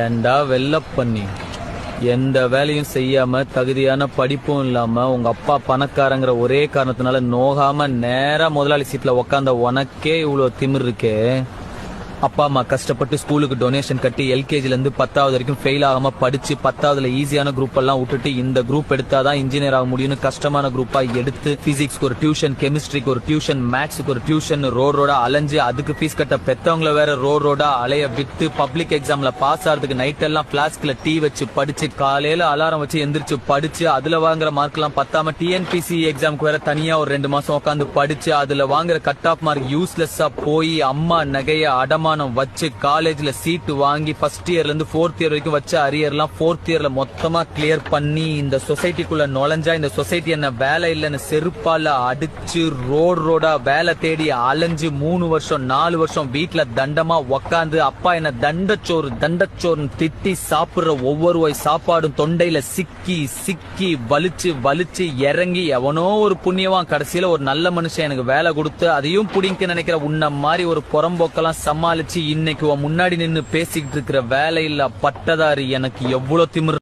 ஏண்டா வெள்ள பண்ணி எந்த வேலையும் செய்யாம தகுதியான படிப்பும் இல்லாம உங்க அப்பா பணக்காரங்கிற ஒரே காரணத்தினால நோகாம நேரா முதலாளி சீட்ல உக்காந்த உனக்கே இவ்வளவு திமிர் இருக்கே. அப்பா அம்மா கஷ்டப்பட்டு ஸ்கூலுக்கு டொனேஷன் கட்டி எல்கேஜில இருந்து 10வது வரைக்கும் ஃபெயில் ஆகாம படிச்சு 10வதுல ஈஸியான குரூப் எல்லாம் விட்டுட்டு இந்த குரூப் எடுத்தாதான் இன்ஜினியர் ஆக முடியும்னு கஷ்டமான குரூப்பா எடுத்து பிசிக்ஸ்க்கு ஒரு டியூஷன், கெமிஸ்ட்ரிக்கு ஒரு டியூஷன், மேத்ஸ்க்கு ஒரு டியூஷன் ரோடா அலைஞ்சு அதுக்கு ஃபீஸ் கட்ட பெத்தவங்கள வேற ரோடா அலைய விட்டு பப்ளிக் எக்ஸாம்ல பாஸ் ஆறதுக்கு நைட் எல்லாம் பிளாஸ்க்ல டீ வச்சு படிச்சு காலையில அலாரம் வச்சு எந்திரிச்சு படிச்சு அதுல வாங்குற மார்க் எல்லாம் பத்தாம டிஎன்பிசி எக்ஸாம்க்கு வேற தனியா ஒரு 2 மாசம் உட்காந்து படிச்சு அதுல வாங்குற கட் ஆஃப் மார்க் யூஸ்லெஸ்ஸா போய் அம்மா நகைய அடமானம் வச்சு காலேஜ்ல சீட் வாங்கி ஃபர்ஸ்ட் இயர்ல இருந்து 4th இயர் வரைக்கும் வச்ச அரியர்லாம் 4th இயர்ல மொத்தமா கிளியர் பண்ணி இந்த சொசைட்டிக்குள்ள நுழைஞ்சா இந்த சொசைட்டி என்ன வேலை இல்லைன்னு செருப்பால அடிச்சு ரோடா வேலை தேடி அலைஞ்சு 3 வருஷம் 4 வருஷம் வீட்டுல தண்டமா உக்காந்து அப்பா என்ன தண்டச்சோறுன்னு திட்டி சாப்பிடுற ஒவ்வொரு வாய் சாப்பாடும் தொண்டையில சிக்கி வலிச்சு இறங்கி எவனோ ஒரு புண்ணியவான் கடைசியில ஒரு நல்ல மனுஷன் எனக்கு வேலை கொடுத்து அதையும் புடிங்க நினைக்கிற உன்ன மாதிரி ஒரு புறம்போக்கெல்லாம் சமாளிச்சு இன்னைக்கு முன்னாடி நின்னு பேசிக்கிட்டு இருக்கிற வேலையில்லா பட்டதாரி எனக்கு எவ்வளவு திமிரு.